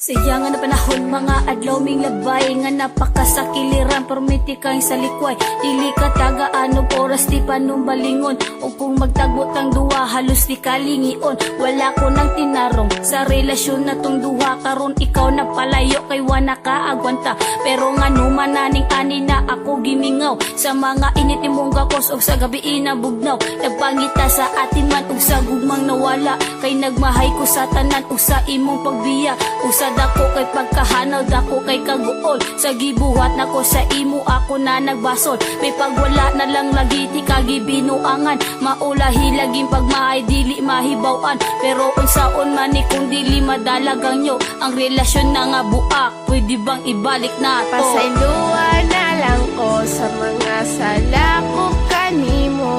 Sayang na panahon, mga adlaw ming labay nga napakasakiliran, permiti kang sa likway, dili ka tagaanog oras di panumbalingon, o kung magtagot ang duwa halos di kalingion. Wala ko nang tinarong sa relasyon na tong duha, karon ikaw na palayo kay wala kaagwanta, pero nga numan naning ani na ako gimingaw sa mga init ni mong gakos o sa gabi inabugnaw. Nagpangita sa atin man ug sa gugmang nawala, kay nagmahay ko sa tanan ug sa imong pagbiya, ug sa dako kay pagkahanaw, dako kay kaguol, sa gibuhat nako sa imo ako na nagbasol. May pagwala na lang lagi ti kagibinuangan, maulahi laging pagmahay dili mahibawan, pero unsaon man ni kung dili madalagang nyo ang relasyon na nga buak, pwede bang ibalik na to? Pasayloan na lang ko sa mga sala ko kanimo,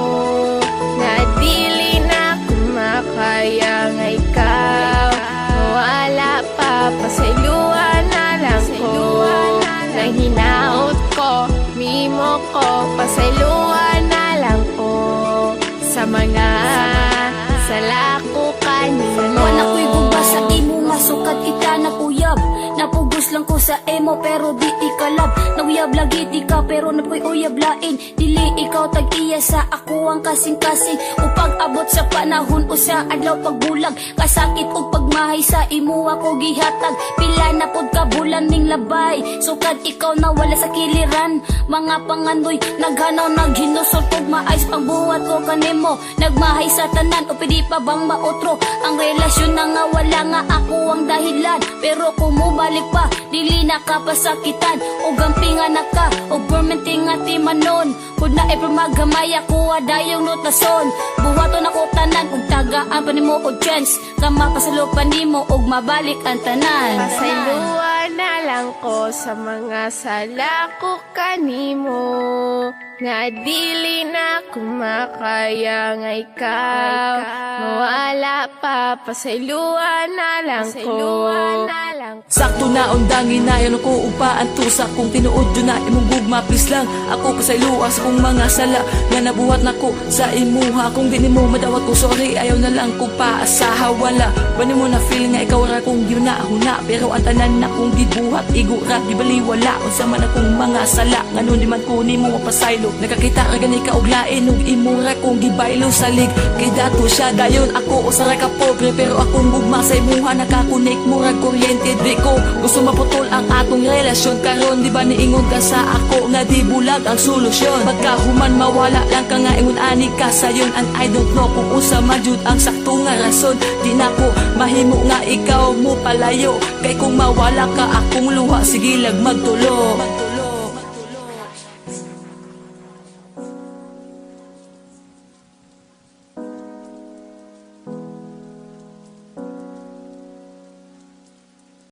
na dili na kumakaya nga ikaw wala pa. Pasayloan na lang ko nang hinaot ko mimo ko, pasayloan na lang ko sa mga sala ko kanimo. Wala ko'y guba sa imo nga sukat ita nakuyab, napugos lang ko sa emo pero di ikalab, nauyab lagi di ka pero napoy uyab lain, dili ikaw tag-iya sa ako ang kasing-kasing, upag abot sa panahon o sa adlaw pagbulag, kasakit o pagmahay sa imo ako gihatag, pila na pod ka bulan ning labay, sukad ikaw na wala sa kiliran, mga pangandoy naghanaw naghinusol kog maayos pagbuhat ko kanimo, nagmahay sa tanan o pwede pa bang maotro ang relasyon na nga wala nga ako ang dahilan, pero kung mubalik pa dili na ka pasakitan, o gampingan na ka o permenting nga timanon, kung na e pamagamay ako adayong notason, buhaton ako tanan ug tagaan pa nimo og chance ka mapasalopan nimo ug mabalik ang tanan. Pasayloan na lang ko sa mga sala ko kanimo, nga dili na kumakaya nga ikaw mawala pa. Pasayloan na lang ko. Sakto na undangin na yun ko upa ang tusa, kung tinuod yun na imong gugma please lang ako pasayloa sa kong mga sala nga nabuhat na ko sa imuha, kung di mo madawat ko sorry ayaw na lang ko paasaha, wala wani mo na feel nga ikaw ra kong gihuna-huna, pero ang tanan na kong gibuhat igura gibaliwala unsa man akong mga sala nga nun di man ko nimo mapasaylo, nakakita ra gani ka og lain ug imura kong gibaylo salig, kay dato siya dayon ako usara ka pobre, pero akong gugma sa imuha nakakonek mo ra kuryente. Di ko gusto maputol ang atong relasyon karon, di ba niingon ka sa ako nga di bulag ang solusyon, pagkahuman mawala lang ka nga ingon ani ka sayon, and I don't know kung usa majud ang sakto nga rason, di na ko mahimo nga ikaw mo palayo, kay kung mawala ka akong luha sige lag magtulo.